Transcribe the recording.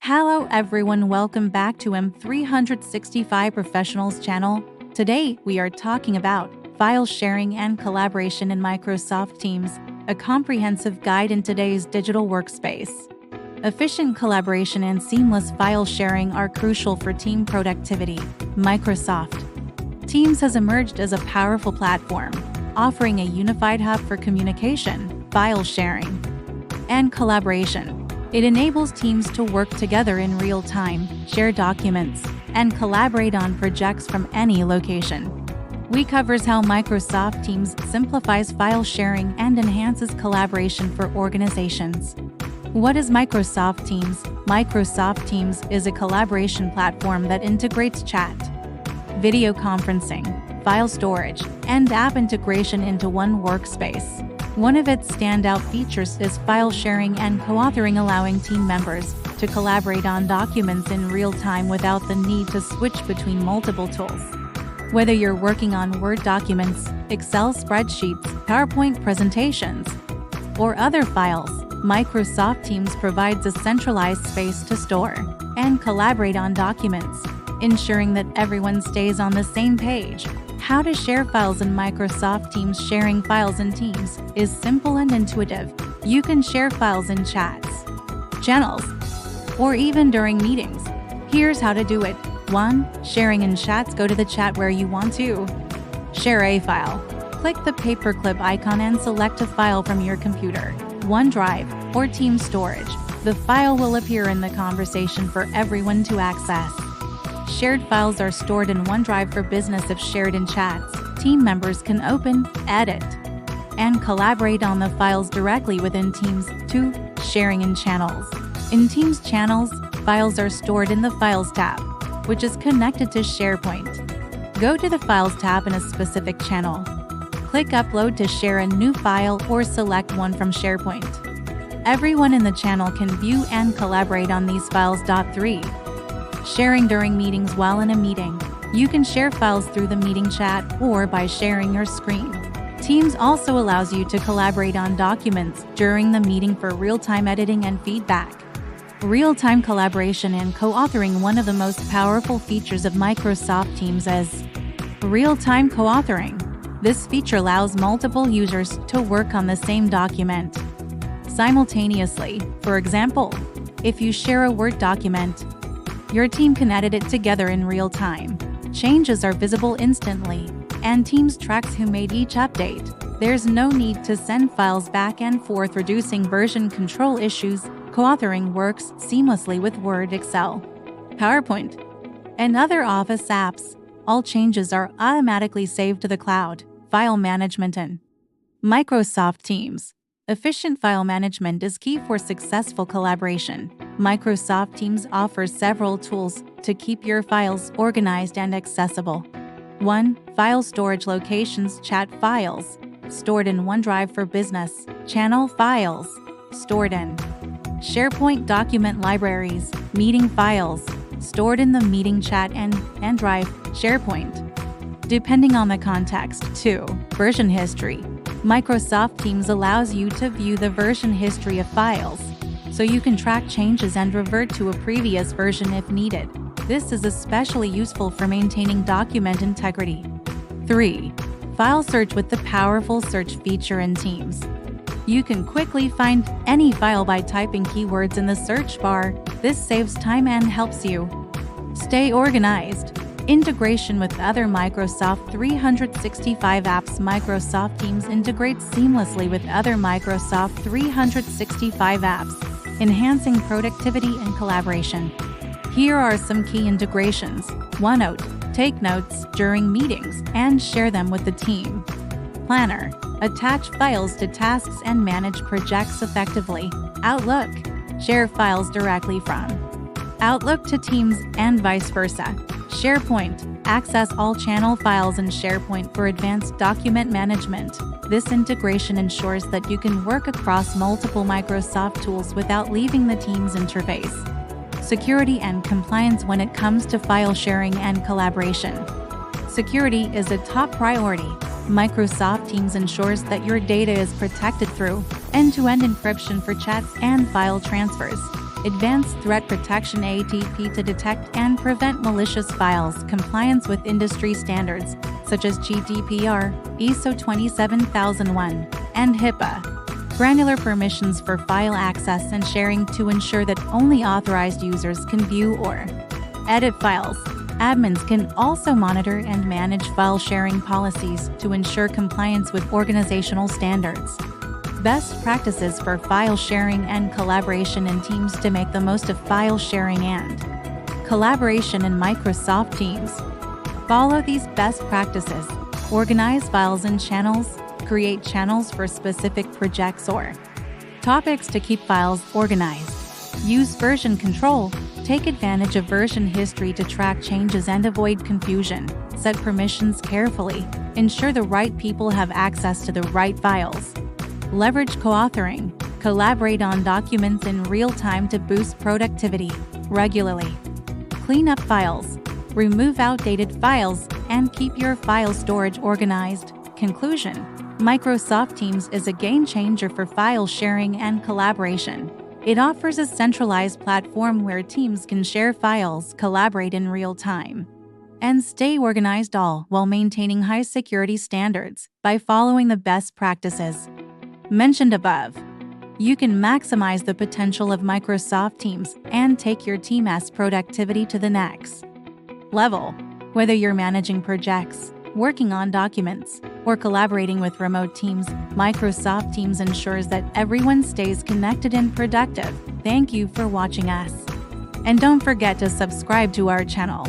Hello everyone, welcome back to M365 Professionals channel. Today we are talking about file sharing and collaboration in Microsoft Teams, a comprehensive guide in today's digital workspace. Efficient collaboration and seamless file sharing are crucial for team productivity. Microsoft Teams has emerged as a powerful platform, offering a unified hub for communication, file sharing, and collaboration. It enables teams to work together in real time, share documents, and collaborate on projects from any location. We covers how Microsoft Teams simplifies file sharing and enhances collaboration for organizations. What is Microsoft Teams? Microsoft Teams is a collaboration platform that integrates chat, video conferencing, file storage, and app integration into one workspace. One of its standout features is file sharing and co-authoring, allowing team members to collaborate on documents in real time without the need to switch between multiple tools. Whether you're working on Word documents, Excel spreadsheets, PowerPoint presentations, or other files, Microsoft Teams provides a centralized space to store and collaborate on documents, ensuring that everyone stays on the same page. How to share files in Microsoft Teams. Sharing files in Teams is simple and intuitive. You can share files in chats, channels, or even during meetings. Here's how to do it. 1. Sharing in chats. Go to the chat where you want to share a file. Click the paperclip icon and select a file from your computer, OneDrive, or Teams storage. The file will appear in the conversation for everyone to access. Shared files are stored in OneDrive for Business. If shared in chats, team members can open, edit, and collaborate on the files directly within Teams. 2. Sharing in channels. In Teams channels, files are stored in the Files tab, which is connected to SharePoint. Go to the Files tab in a specific channel. Click Upload to share a new file or select one from SharePoint. Everyone in the channel can view and collaborate on these files. 3. Sharing during meetings. While in a meeting, you can share files through the meeting chat or by sharing your screen. Teams also allows you to collaborate on documents during the meeting for real-time editing and feedback. Real-time collaboration and co-authoring. One of the most powerful features of Microsoft Teams is real-time co-authoring. This feature allows multiple users to work on the same document simultaneously. For example, if you share a Word document, your team can edit it together in real time. Changes are visible instantly, and Teams tracks who made each update. There's no need to send files back and forth, reducing version control issues. Co-authoring works seamlessly with Word, Excel, PowerPoint, and other Office apps. All changes are automatically saved to the cloud. File management in Microsoft Teams. Efficient file management is key for successful collaboration. Microsoft Teams offers several tools to keep your files organized and accessible. 1. File storage locations. Chat files stored in OneDrive for Business. Channel files stored in SharePoint. Document libraries. Meeting files stored in the meeting chat and Drive, SharePoint, depending on the context. 2. Version history. Microsoft Teams allows you to view the version history of files, so you can track changes and revert to a previous version if needed. This is especially useful for maintaining document integrity. 3. File search. With the powerful search feature in Teams, you can quickly find any file by typing keywords in the search bar. This saves time and helps you stay organized. Integration with other Microsoft 365 apps. Microsoft Teams integrates seamlessly with other Microsoft 365 apps, enhancing productivity and collaboration. Here are some key integrations. OneNote. Take notes during meetings and share them with the team. Planner. Attach files to tasks and manage projects effectively. Outlook. Share files directly from Outlook to Teams and vice versa. SharePoint. Access all channel files in SharePoint for advanced document management. This integration ensures that you can work across multiple Microsoft tools without leaving the Teams interface. Security and compliance. When it comes to file sharing and collaboration, security is a top priority. Microsoft Teams ensures that your data is protected through end-to-end encryption for chats and file transfers. Advanced Threat Protection ATP to detect and prevent malicious files. Compliance with industry standards such as GDPR, ISO 27001, and HIPAA. Granular permissions for file access and sharing to ensure that only authorized users can view or edit files. Admins can also monitor and manage file sharing policies to ensure compliance with organizational standards. Best practices for file sharing and collaboration in Teams. To make the most of file sharing and collaboration in Microsoft Teams, follow these best practices. Organize files in channels. Create channels for specific projects or topics to keep files organized. Use version control. Take advantage of version history to track changes and avoid confusion. Set permissions carefully. Ensure the right people have access to the right files. Leverage co-authoring. Collaborate on documents in real time to boost productivity. Regularly clean up files. Remove outdated files and keep your file storage organized. Conclusion: Microsoft Teams is a game changer for file sharing and collaboration. It offers a centralized platform where teams can share files, collaborate in real time, and stay organized, all while maintaining high security standards. By following the best practices mentioned above, you can maximize the potential of Microsoft Teams and take your team's productivity to the next level. Whether you're managing projects, working on documents, or collaborating with remote teams, Microsoft Teams ensures that everyone stays connected and productive. Thank you for watching us. And don't forget to subscribe to our channel.